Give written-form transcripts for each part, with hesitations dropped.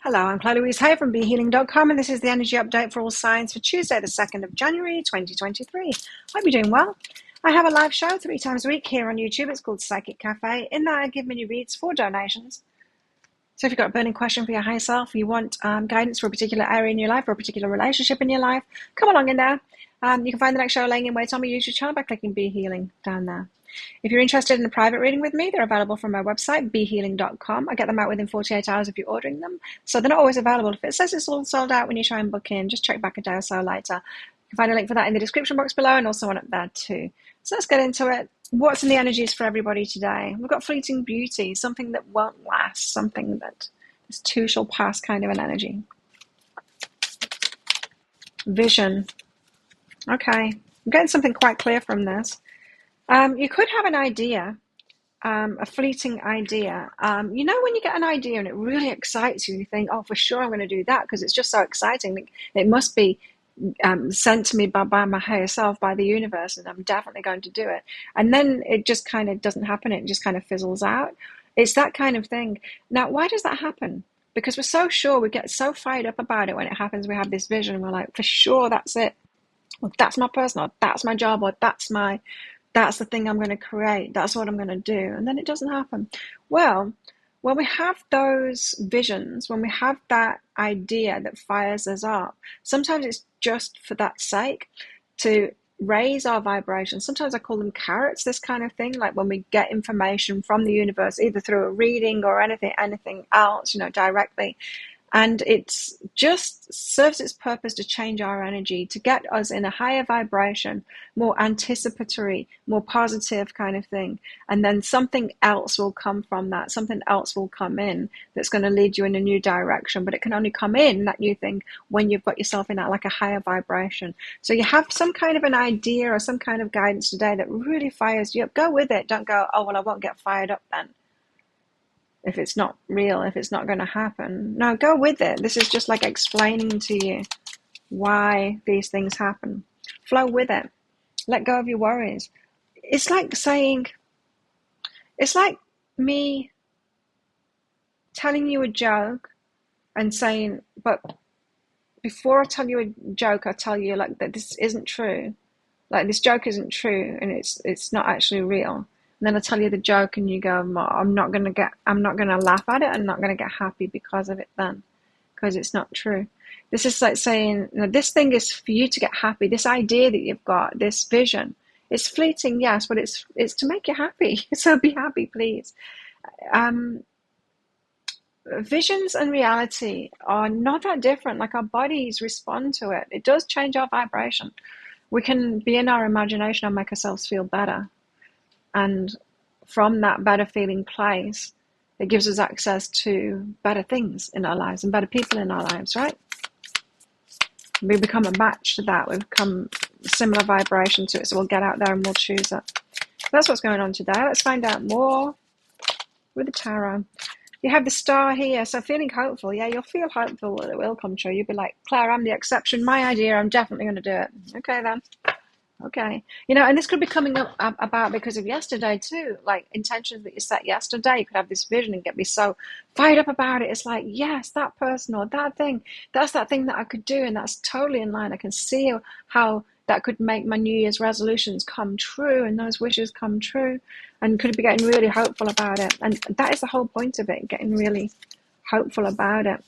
Hello, I'm Chloe Louise Hay from BeHealing.com, and this is the energy update for all signs for Tuesday, the 2nd of January, 2023. Hope you're doing well. I have a live show 3 times a week here on YouTube. It's called Psychic Cafe. In that, I give mini reads for donations. So if you've got a burning question for your higher self, you want guidance for a particular area in your life or a particular relationship in your life, come along in there. You can find the next show laying in wait on my YouTube channel by clicking Be Healing down there. If you're interested in a private reading with me, they're available from my website, BeHealing.com. I get them out within 48 hours if you're ordering them. So they're not always available. If it says it's all sold out when you try and book in, just check back a day or so later. You can find a link for that in the description box below and also one up there too. So let's get into it. What's in the energies for everybody today? We've got fleeting beauty, something that won't last, something that this too shall pass kind of an energy. Vision. Okay, I'm getting something quite clear from this. You could have an idea, a fleeting idea. You know when you get an idea and it really excites you, and you think, oh, for sure I'm going to do that because it's just so exciting. It must be sent to me by my higher self, by the universe, and I'm definitely going to do it. And then it just kind of doesn't happen. It just kind of fizzles out. It's that kind of thing. Now, why does that happen? Because we're so sure, we get so fired up about it when it happens. We have this vision, and we're like, for sure, that's it. Well, that's my person, or that's my job, or that's the thing I'm going to create. That's what I'm going to do. And then it doesn't happen. Well, when we have those visions, when we have that idea that fires us up, sometimes it's just for that sake to raise our vibration. Sometimes I call them carrots, this kind of thing, like when we get information from the universe, either through a reading or anything else, directly. And it's just serves its purpose to change our energy, to get us in a higher vibration, more anticipatory, more positive kind of thing. And then something else will come from that. Something else will come in that's going to lead you in a new direction. But it can only come in, that new thing, when you've got yourself in like a higher vibration. So you have some kind of an idea or some kind of guidance today that really fires you up. Go with it. Don't go, oh, well, I won't get fired up then, if it's not real, if it's not going to happen. No, go with it. This is just like explaining to you why these things happen. Flow with it. Let go of your worries. It's like me telling you a joke and saying, but before I tell you a joke, I tell you like that this isn't true. Like this joke isn't true and it's not actually real. And then I tell you the joke and you go, I'm not going to laugh at it. I'm not going to get happy because of it then, because it's not true. This is like saying, this thing is for you to get happy. This idea that you've got, this vision, it's fleeting, yes, but it's to make you happy. So be happy, please. Visions and reality are not that different. Like our bodies respond to it. It does change our vibration. We can be in our imagination and make ourselves feel better. And from that better feeling place, it gives us access to better things in our lives and better people in our lives, right? We become a match to that. We become similar vibration to it. So we'll get out there and we'll choose it. That's what's going on today. Let's find out more with the tarot. You have the star here. So feeling hopeful. Yeah, you'll feel hopeful that it will come true. You'll be like, Claire, I'm the exception. My idea, I'm definitely going to do it. Okay, then. Okay. And this could be coming up about because of yesterday too, like intentions that you set yesterday. You could have this vision and be so fired up about it. It's like, yes, that person or that thing, that's that thing that I could do. And that's totally in line. I can see how that could make my New Year's resolutions come true and those wishes come true, and could be getting really hopeful about it. And that is the whole point of it, getting really hopeful about it.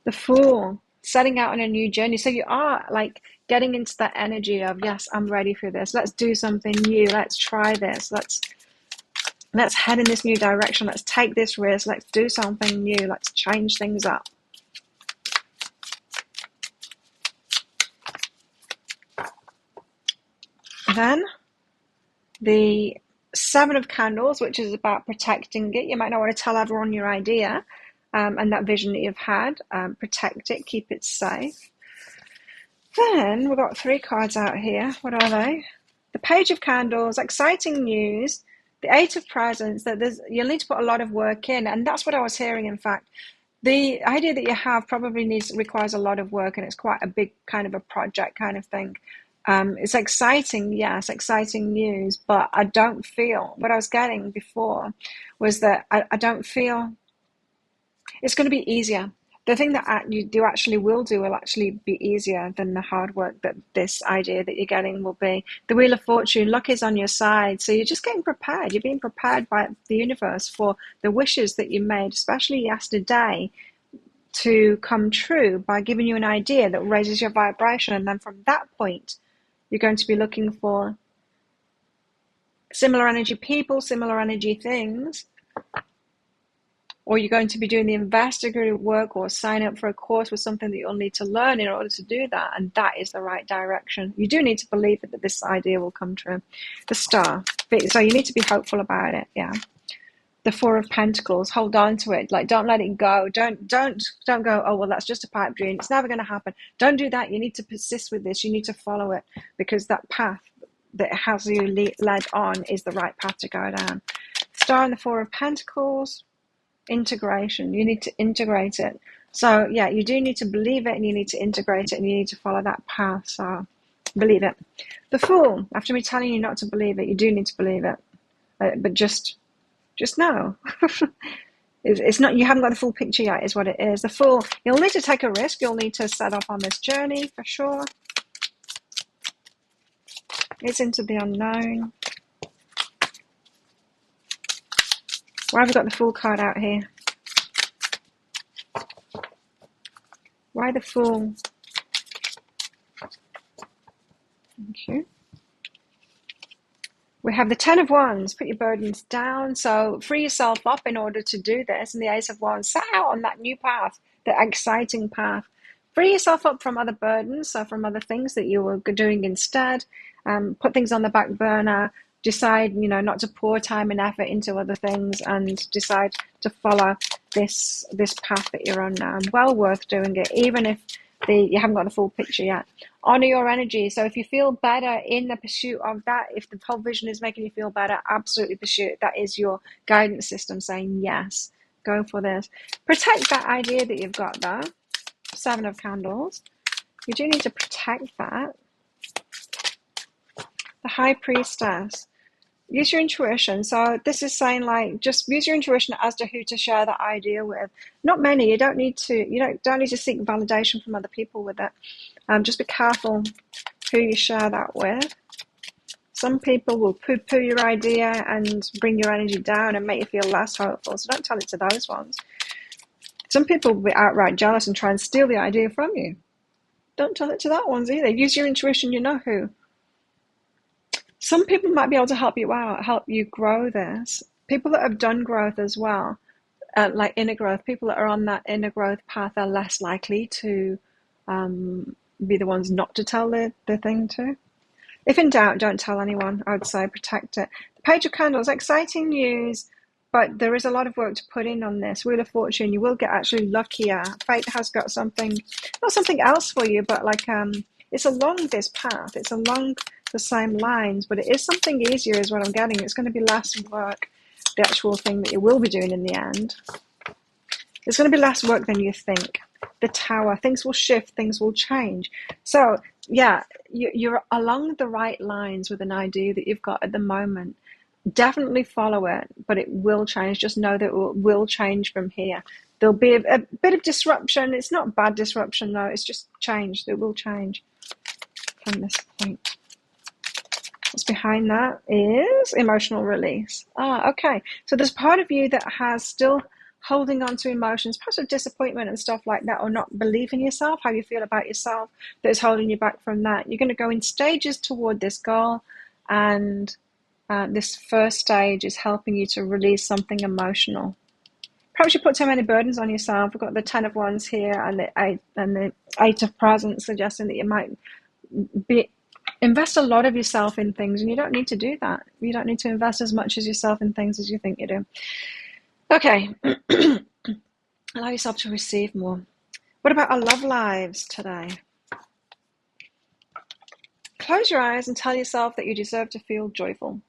The Fool, setting out on a new journey. So you are like getting into that energy of, yes, I'm ready for this. Let's do something new. Let's try this. Let's head in this new direction. Let's take this risk. Let's do something new. Let's change things up. Then the Seven of Candles, which is about protecting it. You might not want to tell everyone your idea and that vision that you've had. Protect it, keep it safe. Then we've got 3 cards out here. What are they? The Page of Candles, exciting news. The Eight of Presents, that you'll need to put a lot of work in. And that's what I was hearing, in fact. The idea that you have probably requires a lot of work, and it's quite a big kind of a project kind of thing. It's exciting, yes, exciting news, but I don't feel, what I was getting before was that I don't feel, It's going to be easier. The thing that you do actually will do will actually be easier than the hard work that this idea that you're getting will be. The Wheel of Fortune, luck is on your side. So you're just getting prepared. You're being prepared by the universe for the wishes that you made, especially yesterday, to come true by giving you an idea that raises your vibration. And then from that point, you're going to be looking for similar energy people, similar energy things, or you're going to be doing the investigative work or sign up for a course with something that you'll need to learn in order to do that. And that is the right direction. You do need to believe that this idea will come true. The Star. So you need to be hopeful about it. Yeah. The Four of Pentacles. Hold on to it. Like, don't let it go. Don't go, oh, well, that's just a pipe dream. It's never going to happen. Don't do that. You need to persist with this. You need to follow it, because that path that has you led on is the right path to go down. Star and the Four of Pentacles. Integration. You need to integrate it. So yeah, you do need to believe it, and you need to integrate it, and you need to follow that path. So believe it. The Fool. After me telling you not to believe it, you do need to believe it, but just know. It's not, you haven't got the full picture yet, is what it is. The Fool. You'll need to take a risk. You'll need to set off on this journey for sure. It's into the unknown. Why have we got the Fool card out here? Why the Fool? Thank you. We have the Ten of Wands. Put your burdens down. So free yourself up in order to do this. And the Ace of Wands. Set out on that new path, the exciting path. Free yourself up from other burdens, so from other things that you were doing instead. Put things on the back burner. Decide, not to pour time and effort into other things, and decide to follow this path that you're on now. Well worth doing it, even if you haven't got the full picture yet. Honor your energy. So if you feel better in the pursuit of that, if the whole vision is making you feel better, absolutely pursue it. That is your guidance system saying, yes, go for this. Protect that idea that you've got there. Seven of Candles. You do need to protect that. The High Priestess. Use your intuition. So this is saying, like, just use your intuition as to who to share that idea with. Not many. You don't need to seek validation from other people with it. Just be careful who you share that with. Some people will poo-poo your idea and bring your energy down and make you feel less hopeful. So don't tell it to those ones. Some people will be outright jealous and try and steal the idea from you. Don't tell it to that ones either. Use your intuition. You know who. Some people might be able to help you out, help you grow this. People that have done growth as well, like inner growth, people that are on that inner growth path are less likely to be the ones not to tell the thing to. If in doubt, don't tell anyone. I would say protect it. The Page of Candles, exciting news, but there is a lot of work to put in on this. Wheel of Fortune, you will get actually luckier. Fate has got something, not something else for you, but like it's along this path. It's along the same lines, but it is something easier is what I'm getting. It's going to be less work, the actual thing that you will be doing in the end. It's going to be less work than you think. The Tower, things will shift, things will change. So yeah, you're along the right lines with an idea that you've got at the moment. Definitely follow it, but it will change. Just know that it will change from here. There'll be a bit of disruption. It's not bad disruption though, it's just change. It will change from this point. What's behind that is emotional release. Okay. So there's part of you that has still holding on to emotions, perhaps of disappointment and stuff like that, or not believing yourself, how you feel about yourself, that is holding you back from that. You're going to go in stages toward this goal, and this first stage is helping you to release something emotional. Perhaps you put too many burdens on yourself. We've got the Ten of Wands here and the Eight of Presents, suggesting that you might invest a lot of yourself in things, and you don't need to do that. You don't need to invest as much as yourself in things as you think you do. Okay. Allow yourself to receive more. What about our love lives today? Close your eyes and tell yourself that you deserve to feel joyful.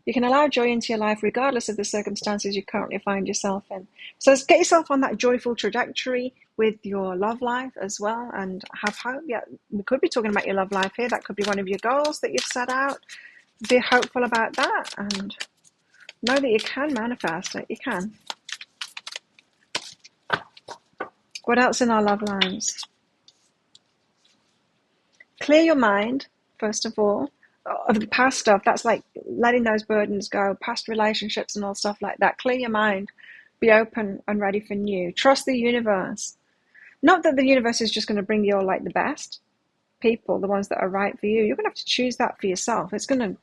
You can allow joy into your life regardless of the circumstances you currently find yourself in. So get yourself on that joyful trajectory with your love life as well, and have hope. Yeah, we could be talking about your love life here. That could be one of your goals that you've set out. Be hopeful about that and know that you can manifest it. You can. What else in our love lines? Clear your mind, first of all, of the past stuff. That's like letting those burdens go, past relationships and all stuff like that. Clear your mind. Be open and ready for new. Trust the universe. Not that the universe is just going to bring you all like the best people, the ones that are right for you. You're going to have to choose that for yourself. It's going to.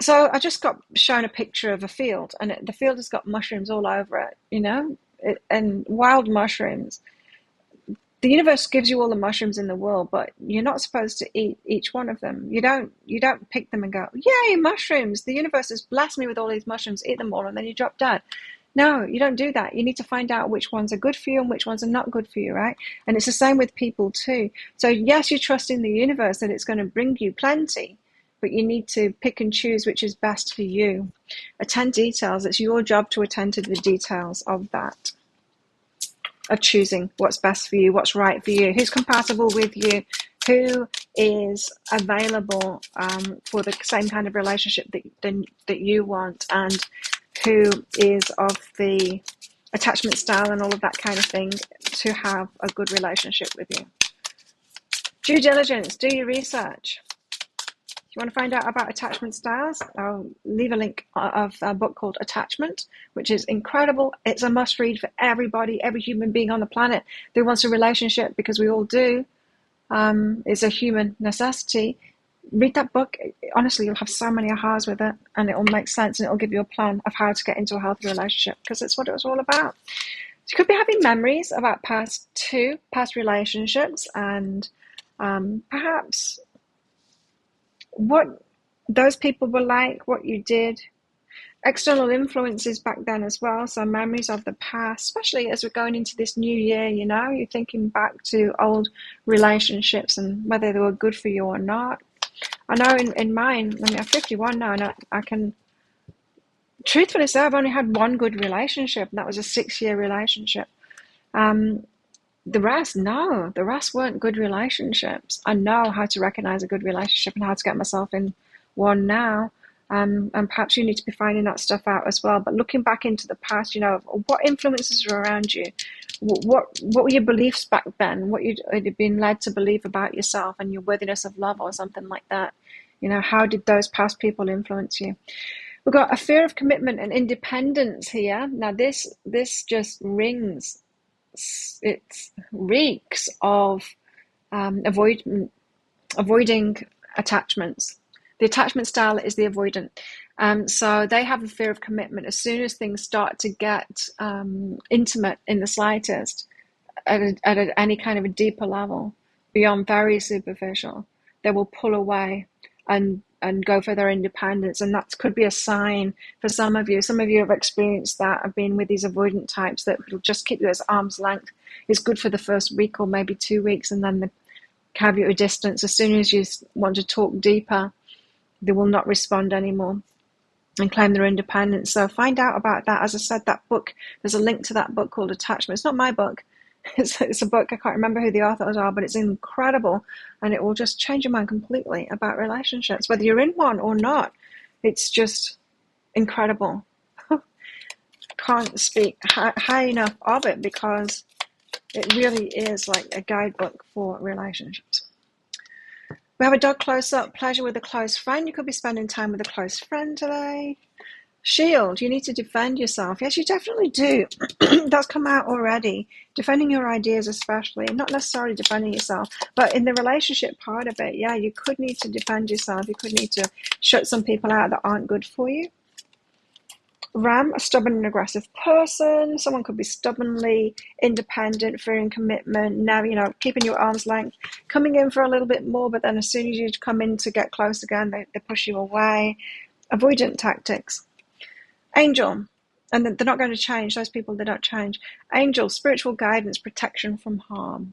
So I just got shown a picture of a field, and the field has got mushrooms all over it, and wild mushrooms. The universe gives you all the mushrooms in the world, but you're not supposed to eat each one of them. You don't pick them and go, yay, mushrooms. The universe has blessed me with all these mushrooms, eat them all, and then you drop dead. No, you don't do that. You need to find out which ones are good for you and which ones are not good for you, right? And it's the same with people too. So yes, you trust in the universe that it's going to bring you plenty, but you need to pick and choose which is best for you. Attend details. It's your job to attend to the details of that. Of choosing what's best for you, what's right for you, who's compatible with you, who is available for the same kind of relationship that you want, and who is of the attachment style and all of that kind of thing to have a good relationship with you. Due diligence, do your research. If you want to find out about attachment styles, I'll leave a link of a book called Attachment, which is incredible. It's a must read for everybody, every human being on the planet that wants a relationship, because we all do. It's a human necessity. Read that book. Honestly, you'll have so many ahas with it, and it will make sense, and it will give you a plan of how to get into a healthy relationship, because that's what it was all about. So you could be having memories about past relationships, and perhaps what those people were like, what you did, external influences back then as well. So memories of the past, especially as we're going into this new year, you're thinking back to old relationships and whether they were good for you or not. I know in mine, I'm 51 now, and I can truthfully say I've only had one good relationship, and that was a 6-year relationship. The rest weren't good relationships. I know how to recognize a good relationship and how to get myself in one now. And perhaps you need to be finding that stuff out as well. But looking back into the past, what influences are around you? What were your beliefs back then? What you'd been led to believe about yourself and your worthiness of love or something like that? How did those past people influence you? We've got a fear of commitment and independence here. Now, this just reeks of avoiding attachments. The attachment style is the avoidant. So they have a fear of commitment. As soon as things start to get intimate in the slightest, at any kind of a deeper level, beyond very superficial, they will pull away and go for their independence. And that could be a sign for some of you. Some of you have experienced that, have been with these avoidant types that will just keep you at arm's length. It's good for the first week or maybe 2 weeks, and then they have you at a distance. As soon as you want to talk deeper, they will not respond anymore and claim their independence. So find out about that. As I said, that book, there's a link to that book called Attachment. It's not my book. It's a book. I can't remember who the authors are, but it's incredible, and it will just change your mind completely about relationships, whether you're in one or not. It's just incredible. Can't speak high enough of it, because it really is like a guidebook for relationships. We have a dog close-up, pleasure with a close friend. You could be spending time with a close friend today. Shield, you need to defend yourself. Yes, you definitely do. That's come out already. Defending your ideas especially, not necessarily defending yourself, but in the relationship part of it, yeah, you could need to defend yourself. You could need to shut some people out that aren't good for you. Ram, a stubborn and aggressive person. Someone could be stubbornly independent, fearing commitment, now, keeping you at arm's length, coming in for a little bit more, but then as soon as you come in to get close again, they push you away. Avoidant tactics. Angel, and they're not going to change. Those people, they don't change. Angel, spiritual guidance, protection from harm.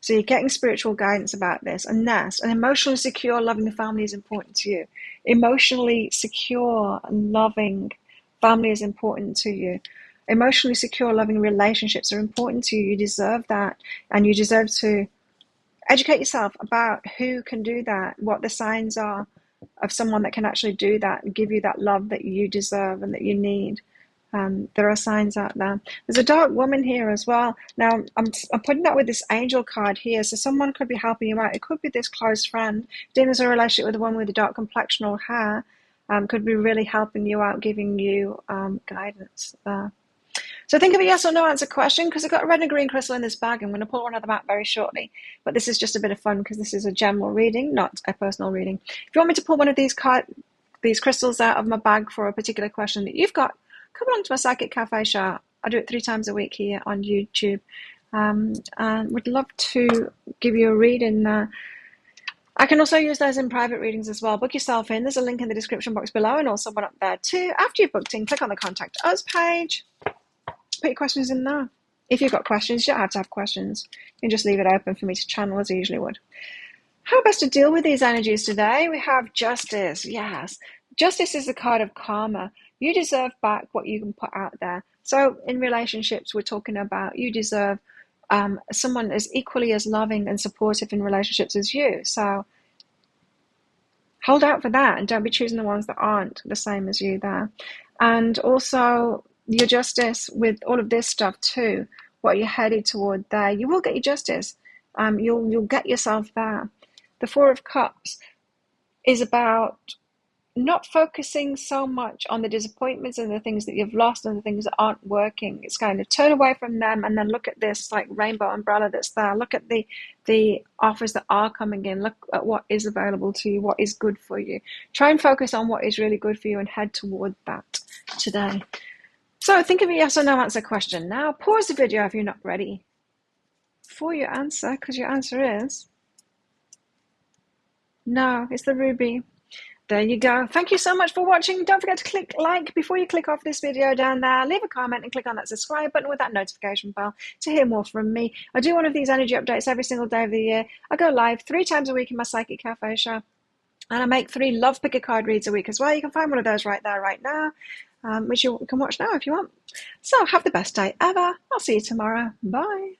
So you're getting spiritual guidance about this. And nest, an emotionally secure, loving family is important to you. Emotionally secure and loving family is important to you. Emotionally secure, loving relationships are important to you. You deserve that. And you deserve to educate yourself about who can do that, what the signs are of someone that can actually do that and give you that love that you deserve and that you need. There are signs out there. There's a dark woman here as well. Now, I'm putting that with this angel card here. So someone could be helping you out. It could be this close friend. Dean has a relationship with the one with the dark complexion or hair. Could be really helping you out, giving you guidance there. So think of a yes or no answer question, because I've got a red and green crystal in this bag. I'm going to pull one of them out very shortly. But this is just a bit of fun because this is a general reading, not a personal reading. If you want me to pull one of these crystals out of my bag for a particular question that you've got, come along to my Psychic Cafe show. I do it 3 times a week here on YouTube. And would love to give you a reading there. I can also use those in private readings as well. Book yourself in. There's a link in the description box below and also one up there too. After you've booked in, click on the Contact Us page. Put your questions in there. If you've got questions, you don't have to have questions. You can just leave it open for me to channel as I usually would. How best to deal with these energies today? We have Justice. Yes. Justice is the card of karma. You deserve back what you can put out there. So in relationships, we're talking about you deserve someone as equally as loving and supportive in relationships as you. So hold out for that and don't be choosing the ones that aren't the same as you there. And also your justice with all of this stuff too, what you're headed toward there. You will get your justice. You'll get yourself there. The Four of Cups is about not focusing so much on the disappointments and the things that you've lost and the things that aren't working. It's kind of turn away from them and then look at this like rainbow umbrella that's there. Look at the offers that are coming in. Look at what is available to you, what is good for you. Try and focus on what is really good for you and head toward that today. So think of a yes or no answer question. Now pause the video if you're not ready for your answer, because your answer is no. It's the ruby. There you go. Thank you so much for watching. Don't forget to click like before you click off this video down there. Leave a comment and click on that subscribe button with that notification bell to hear more from me. I do one of these energy updates every single day of the year. I go live 3 times a week in my Psychic Cafe show. And I make 3 love picker card reads a week as well. You can find one of those right there, right now, which you can watch now if you want. So have the best day ever. I'll see you tomorrow. Bye.